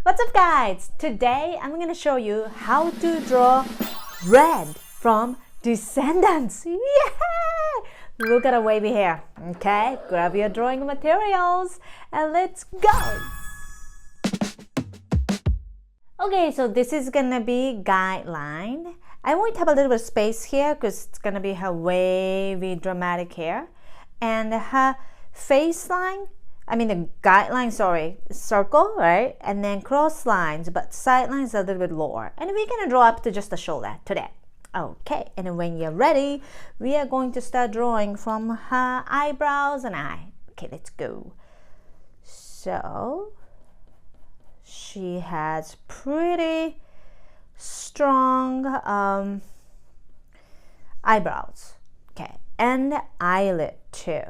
What's up guys? Today I'm going to show you how to draw red from Descendants. Yay! Look at a wavy hair. Okay, grab your drawing materials and let's go. Okay, so this is going to be guideline. I want to have a little bit of space here because it's going to be her wavy dramatic hair. And her face line, the guideline, circle, right? And then cross lines, but side lines are a little bit lower. And we're going to draw up to just the shoulder today. Okay, and when you're ready, we are going to start drawing from her eyebrows and eye. Okay, let's go. So, she has pretty strong eyebrows. Okay, and eyelid too.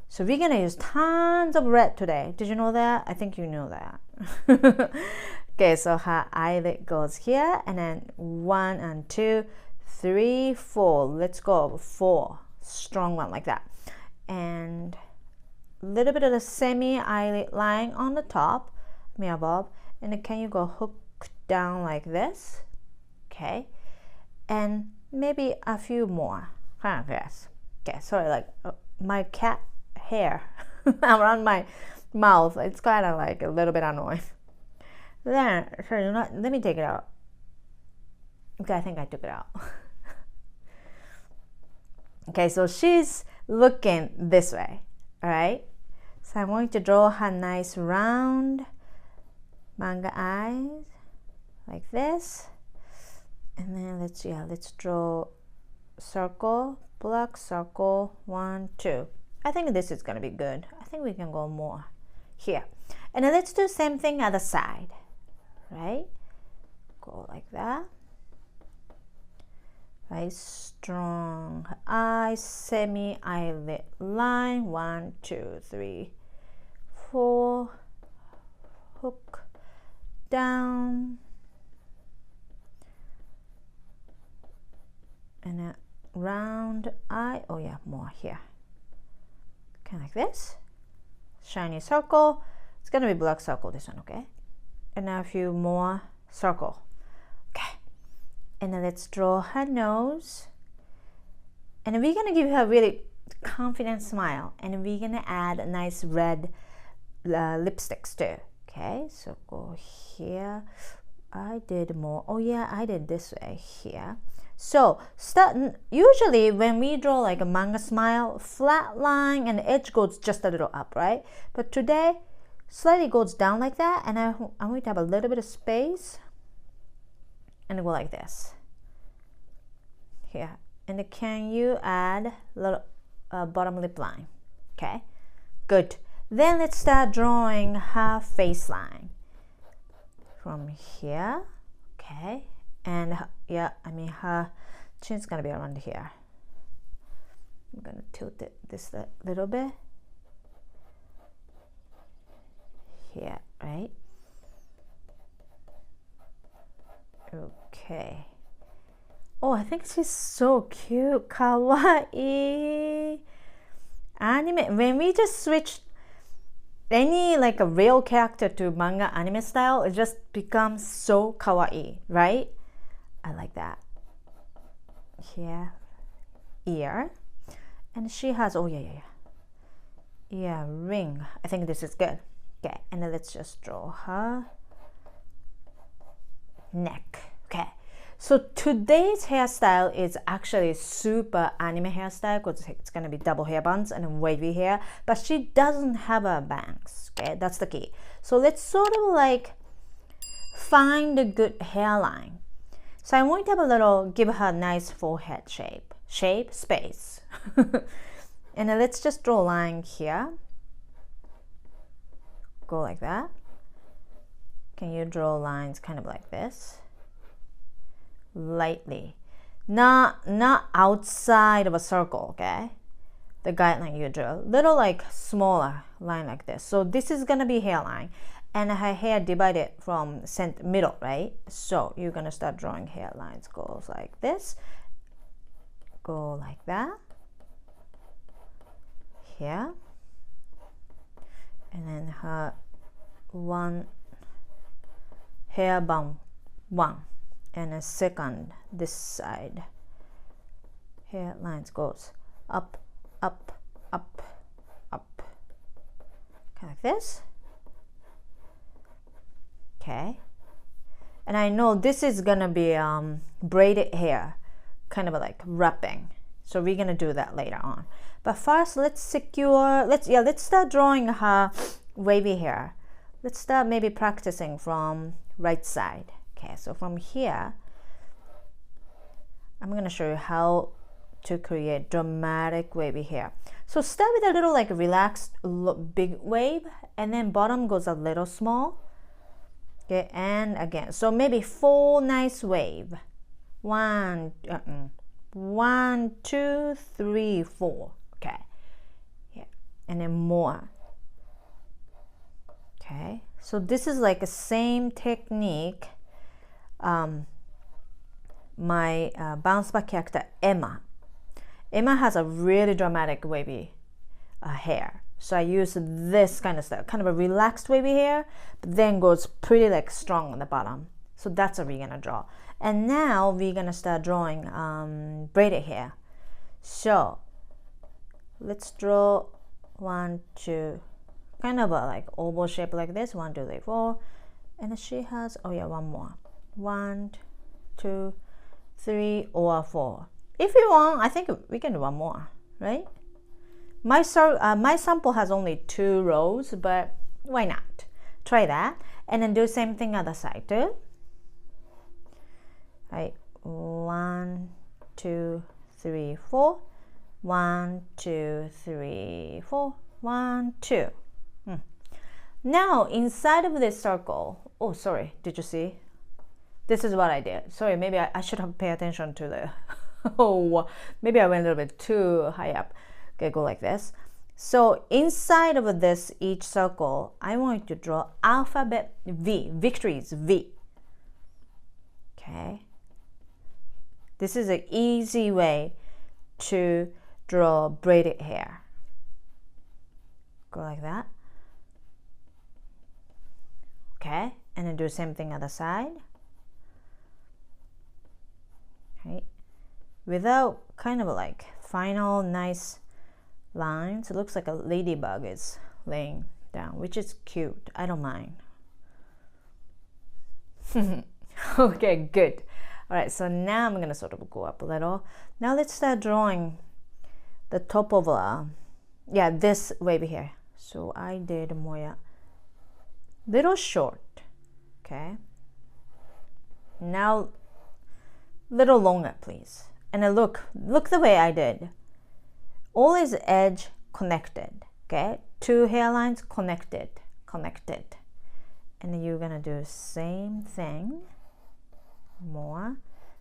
So we're gonna use tons of red today. Did you know that? I think you know that. Okay, so her eyelid goes here, and then 1 and 2, 3, 4. Let's go 4. Strong one like that. And a little bit of the semi eyelid line on the top, above. And then can you go hook down like this? Okay, and maybe a few more. Kind of this. Okay, sorry, like my cat hair around my mouth. It's kind of like a little bit annoying. Then, so you know, let me take it out. Okay, I think I took it out. Okay, so she's looking this way. All right. So I'm going to draw her nice round manga eyes like this, and then let's draw circle, black circle, 1, 2. I think this is going to be good. I think we can go more here. And then let's do the same thing other side, right? Go like that. Right, strong eye, semi eyelid line, 1, 2, 3, 4. Hook down, and a round eye. Oh yeah, more here. Kind of like this. Shiny circle. It's gonna be black circle, this one, okay? And now a few more circle. Okay. And then let's draw her nose. And then we're gonna give her a really confident smile. And we're gonna add a nice red lipsticks too. Okay, so go here. I did more. Oh yeah, I did this way here. So usually when we draw like a manga smile, flat line and the edge goes just a little up, right? But today, slightly goes down like that, and I'm going to have a little bit of space and go like this. Here. And then can you add a little bottom lip line? Okay, good. Then let's start drawing her face line. From here, okay. And yeah, her chin's gonna be around here. I'm gonna tilt it this a little bit. Here, right? Okay. Oh, I think she's so cute. Kawaii. Anime. When we just switch any like a real character to manga anime style, it just becomes so kawaii, right? I like that. Here, ear, and she has ring. I think this is good. Okay, and then let's just draw her neck. Okay, so today's hairstyle is actually super anime hairstyle because it's gonna be double hair buns and wavy hair, but she doesn't have a bangs. Okay, that's the key. So let's sort of like find a good hairline. So I want to have a little, give her a nice forehead shape, space. And then let's just draw a line here. Go like that. Can you draw lines kind of like this? Lightly. Not outside of a circle, okay? The guideline you draw. Little like smaller line like this. So this is gonna be hairline. And her hair divided from middle, right? So you're gonna start drawing hairlines. Goes like this. Go like that. Here. And then her 1, hair bun 1, and a second this side. Hair lines goes up, up, up, up, kind of like this. Okay, and I know this is gonna be braided hair, kind of like wrapping. So we're gonna do that later on. But first, let's start drawing her wavy hair. Let's start maybe practicing from right side. Okay, so from here, I'm gonna show you how to create dramatic wavy hair. So start with a little like relaxed big wave, and then bottom goes a little small. Okay, and again, so maybe 4 nice wave. 1, 2, 3, 4. Okay, yeah, and then more. Okay, so this is like the same technique. My bounce back character Emma has a really dramatic wavy hair, so I use this kind of style, kind of a relaxed wavy hair, but then goes pretty like strong on the bottom. So that's what we're gonna draw. And now we're gonna start drawing braided hair. So let's draw 1, 2, kind of a like oval shape like this. 1, 2, 3, 4, and then she has, oh yeah, one more. 1, 2, 3, or 4. If you want, I think we can do one more, right? My sample has only 2 rows, but why not? Try that, and then do the same thing other side too. Right, 1, 2, 3, 4. 1, 2, 3, 4. 1, 2. Now inside of this circle, oh sorry, did you see? This is what I did. Sorry, maybe I should have paid attention to the oh, maybe I went a little bit too high up. Okay, go like this. So inside of this each circle, I want to draw alphabet V, victories V. Okay, this is an easy way to draw braided hair. Go like that. Okay, and then do the same thing other side. Okay, without kind of like final nice lines. It looks like a ladybug is laying down, which is cute. I don't mind. Okay, good. All right, so now I'm gonna sort of go up a little. Now let's start drawing the top of this wavy hair. So I did more little short. Okay, now little longer please, and then look the way I did. All is edge connected. Okay, 2 hairlines connected, and then you're gonna do the same thing. More.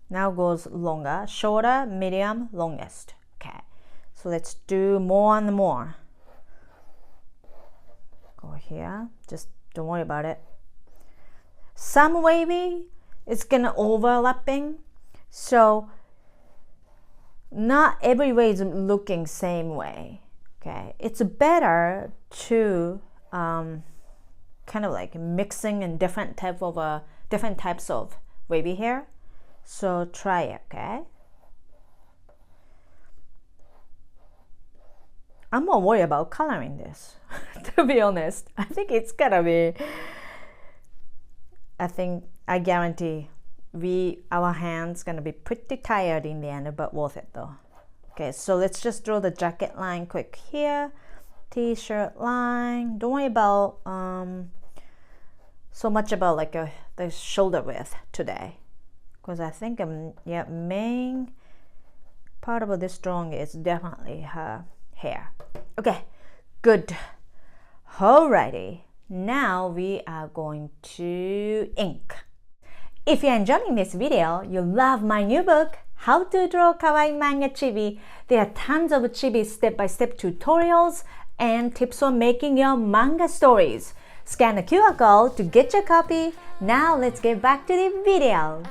Now goes longer, shorter, medium, longest. Okay, so let's do more and more. Go here, just don't worry about it. Some wavy is gonna overlapping, so not every way is looking same way. Okay, it's better to kind of like mixing in different types of wavy hair. So try it. Okay, I'm more worried about coloring this. To be honest, I think it's gonna be, I guarantee our hands gonna be pretty tired in the end, but worth it though. Okay, so let's just draw the jacket line quick here, t-shirt line. Don't worry about so much about like the shoulder width today, because I think main part of this drawing is definitely her hair. Okay, good. Alrighty, now we are going to ink. If you're enjoying this video, you love my new book, How to Draw Kawaii Manga Chibi. There are tons of chibi step-by-step tutorials and tips for making your manga stories. Scan the QR code to get your copy. Now let's get back to the video.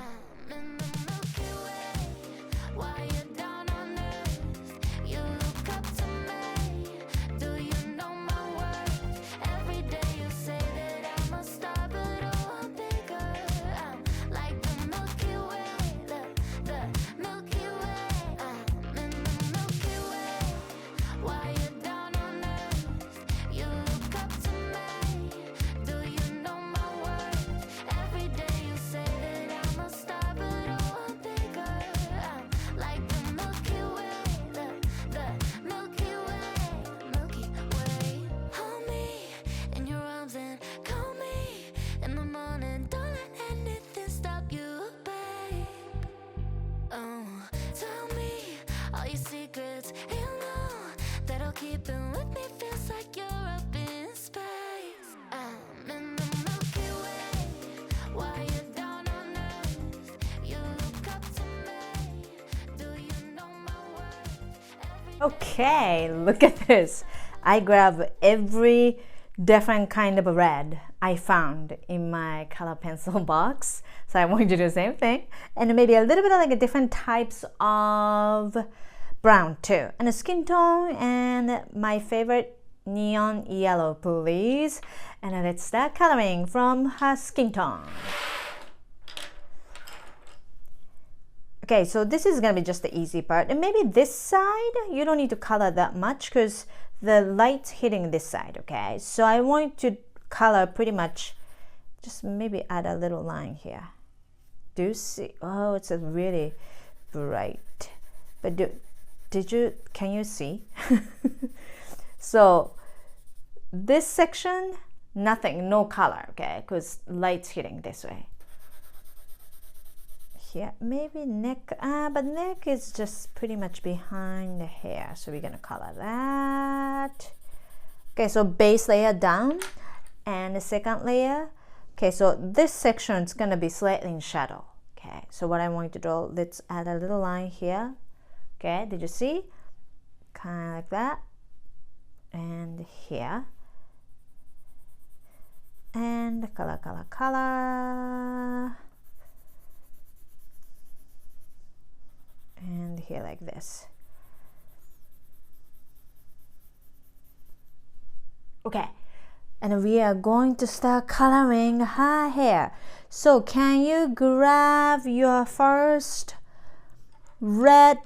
Okay, look at this. I grab every different kind of red I found in my color pencil box. So I want you to do the same thing. And maybe a little bit of like a different types of brown too. And a skin tone and my favorite neon yellow, please. And then let's start coloring from her skin tone. Okay, so this is gonna be just the easy part. And maybe this side, you don't need to color that much because the light's hitting this side, okay? So I want to color pretty much, just maybe add a little line here. Do you see? Oh, it's a really bright. But can you see? So this section, nothing, no color, okay? Because light's hitting this way. Here, maybe neck, but neck is just pretty much behind the hair. So we're gonna color that. Okay, so base layer down and the second layer. Okay, so this section is gonna be slightly in shadow. Okay, so what I want to do, let's add a little line here. Okay, did you see? Kind of like that. And here. And color, color, color. And here like this. Okay, and we are going to start coloring her hair. So can you grab your first red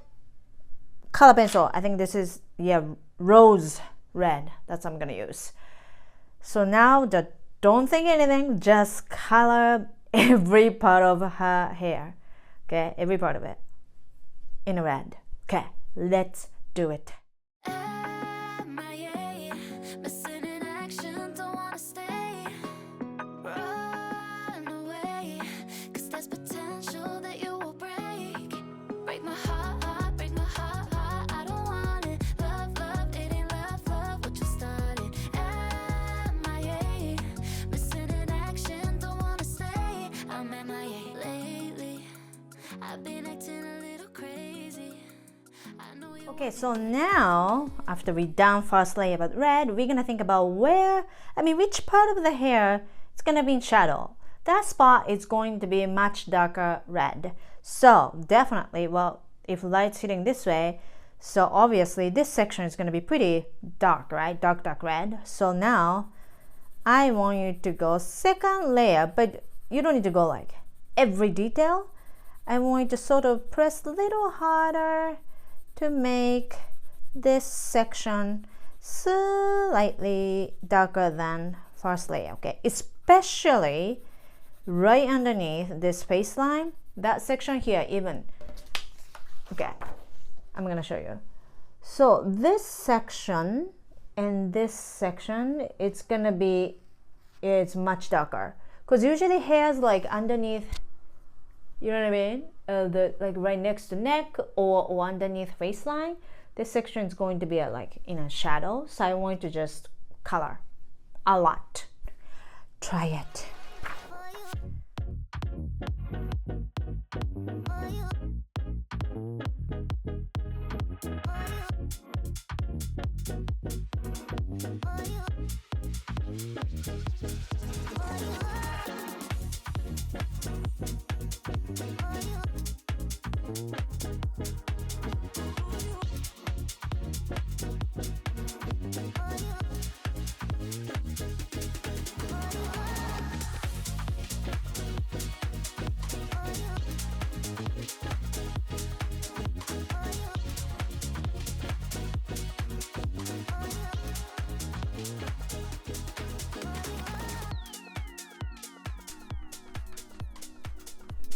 color pencil? I think this is, yeah, rose red. That's what I'm gonna use. So now don't think anything, just color every part of her hair. Okay, every part of it in red. Okay, let's do it. Okay, so now after we done first layer with red, we're gonna think about which part of the hair is gonna be in shadow. That spot is going to be much darker red. So definitely, well, if light's hitting this way, so obviously this section is gonna be pretty dark, right? Dark, dark red. So now I want you to go second layer, but you don't need to go like every detail. I want you to sort of press a little harder to make this section slightly darker than first layer, okay? Especially right underneath this face line, that section here even. Okay, I'm gonna show you. So this section and this section, it's much darker. Because usually hairs like underneath, you know what I mean? Like right next to neck or underneath face line, this section is going to be like in a shadow. So I want to just color a lot. Try it.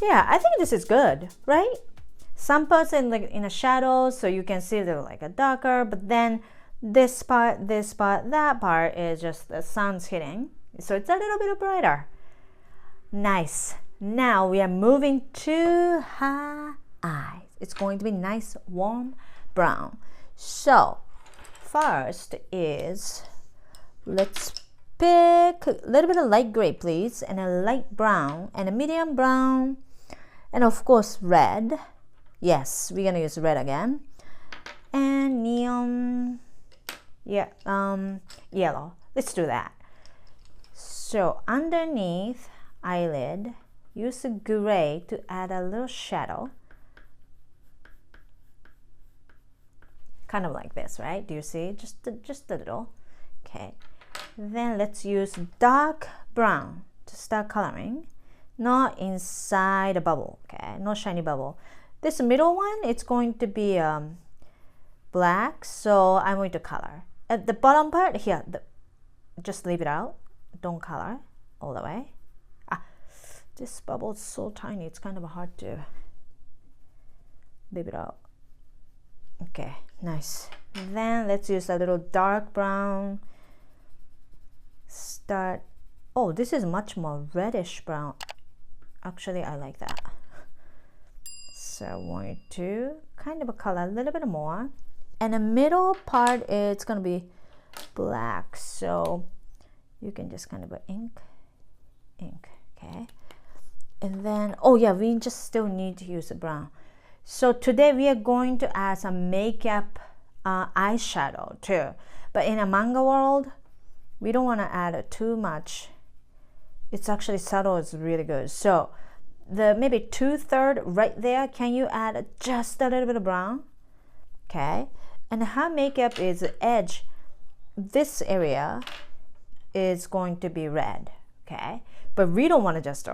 Yeah, I think this is good, right? Some parts in a shadow, so you can see they're like a darker, but then this part, that part is just the sun's hitting, so it's a little bit brighter. Nice. Now we are moving to her eyes. It's going to be nice, warm brown. So first is, let's pick a little bit of light gray, please, and a light brown, and a medium brown, and of course red. Yes, we're gonna use red again. and neon, yeah, yellow. Let's do that. So underneath eyelid, use a gray to add a little shadow. Kind of like this, right? Do you see? Just a little. Okay. Then let's use dark brown to start coloring. Not inside a bubble, okay? No shiny bubble. This middle one, it's going to be black, so I'm going to color. At the bottom part here, just leave it out. Don't color all the way. This bubble is so tiny, it's kind of hard to leave it out. Okay, nice. Then let's use a little dark brown. Start. Oh, this is much more reddish brown. Actually, I like that. So I want to kind of color a little bit more. And the middle part, it's going to be black. So you can just kind of ink, okay? And then, oh yeah, we just still need to use a brown. So today we are going to add some makeup eyeshadow too. But in a manga world, we don't want to add too much. It's actually subtle, it's really good. So the maybe 2/3 right there, can you add just a little bit of brown? Okay. And her makeup is edge. This area is going to be red. Okay. But we don't want to just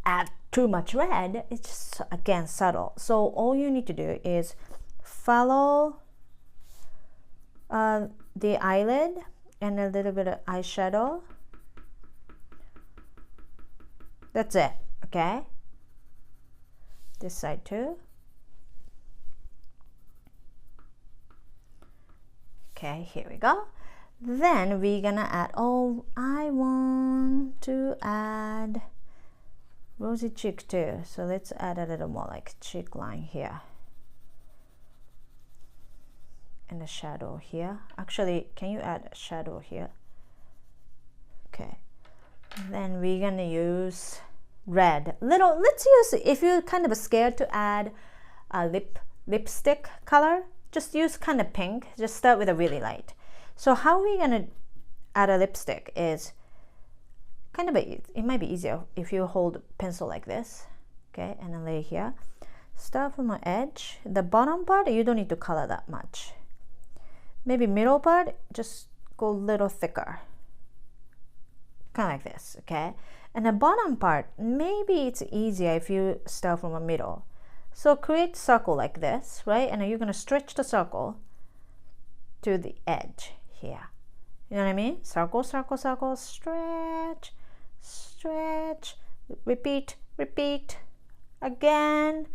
add too much red. It's just, again, subtle. So all you need to do is follow the eyelid and a little bit of eyeshadow. That's it, okay? This side too. Okay, here we go. Then we're gonna add, oh, I want to add rosy cheek too. So let's add a little more like cheek line here. And a shadow here. Actually, can you add a shadow here? Okay. Then we're gonna use red. Let's use, if you're kind of scared to add a lipstick color, just use kind of pink. Just start with a really light. So how we're gonna add a lipstick is kind of it might be easier if you hold a pencil like this, okay, and then lay here. Start from the edge. The bottom part, you don't need to color that much. Maybe middle part, just go a little thicker. Kind of like this, okay? And the bottom part, maybe it's easier if you start from the middle. So create circle like this, right? And then you're gonna stretch the circle to the edge here. You know what I mean? Circle, circle, circle, stretch, stretch, repeat, repeat, again,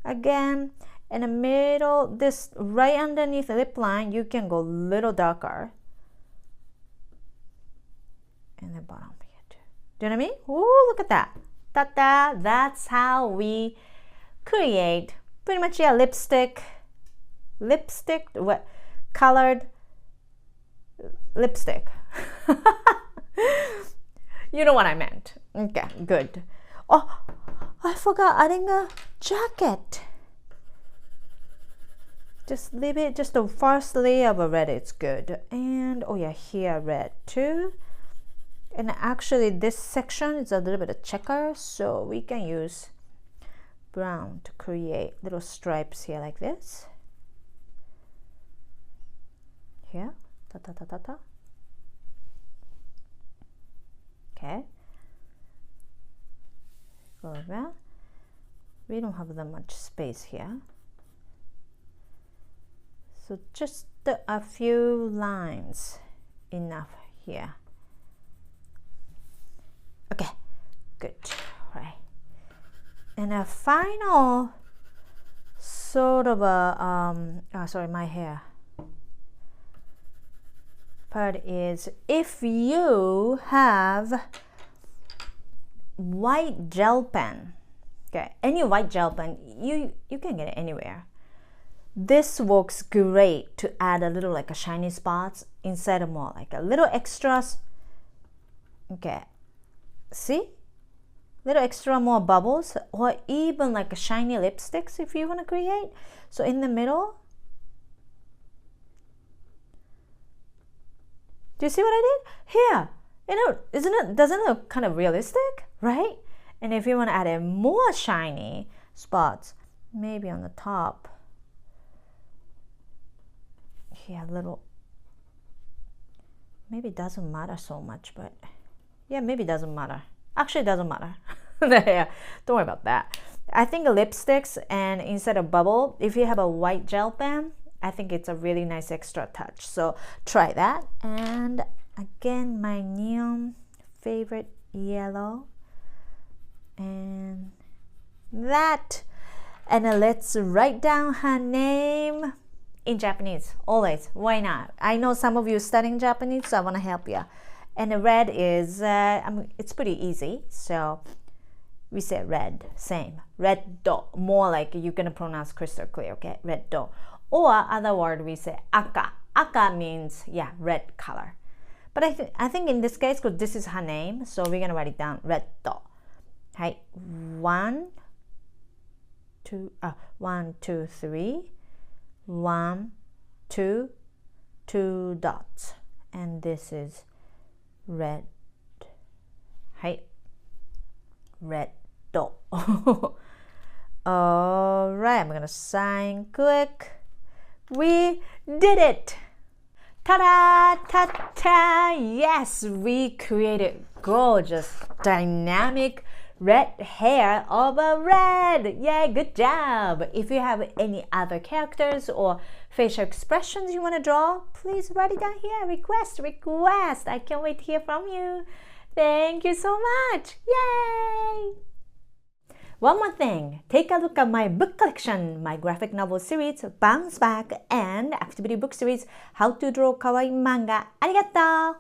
again. In the middle, this right underneath the lip line, you can go a little darker. And the bottom here too. Do you know what I mean? Ooh, look at that. Ta-da! That's how we create pretty much, yeah, lipstick, what, colored lipstick. You know what I meant. Okay, good. Oh, I forgot adding a jacket. Just leave it, just the first layer of a red, it's good. And oh yeah, here red too. And actually this section is a little bit of checker, so we can use brown to create little stripes here like this. Here, ta ta ta ta ta. Okay. Go like that. We don't have that much space here. So just a few lines enough here. Okay, good, right. And a final sort of a, sorry, my hair part is, if you have white gel pen, okay, any white gel pen, you can get it anywhere. This works great to add a little like a shiny spots instead of more like a little extras. Okay, see? Little extra more bubbles, or even like a shiny lipsticks if you want to create. So in the middle, Do you see what I did? Here, doesn't it look kind of realistic, right? And if you want to add a more shiny spots, maybe on the top, here a little, maybe it doesn't matter so much, but yeah, maybe it doesn't matter. Actually, it doesn't matter. Yeah, don't worry about that. I think lipsticks, and instead of bubble, if you have a white gel pen, I think it's a really nice extra touch. So try that. And again, my neon favorite yellow. And that. And let's write down her name in Japanese. Always. Why not? I know some of you studying Japanese, so I want to help you. And the red is, it's pretty easy. So we say red, same. Red dot, more like you're going to pronounce crystal clear, okay? Red dot. Or other word, we say aka. Aka means, yeah, red color. But I think in this case, because this is her name, so we're going to write it down, red dot. Right, 1, 2, 1, 2, 3, 1, 2, 2 dots. And this is red. Right, red dot. All right, I'm gonna sign quick. We did it! Ta-da! Ta-ta! Yes, we created gorgeous, dynamic red hair over red. Yay, good job! If you have any other characters or facial expressions you want to draw, please write it down here. Request. I can't wait to hear from you. Thank you so much. Yay! One more thing, take a look at my book collection, my graphic novel series, Bounce Back, and activity book series, How to Draw Kawaii Manga. Arigato!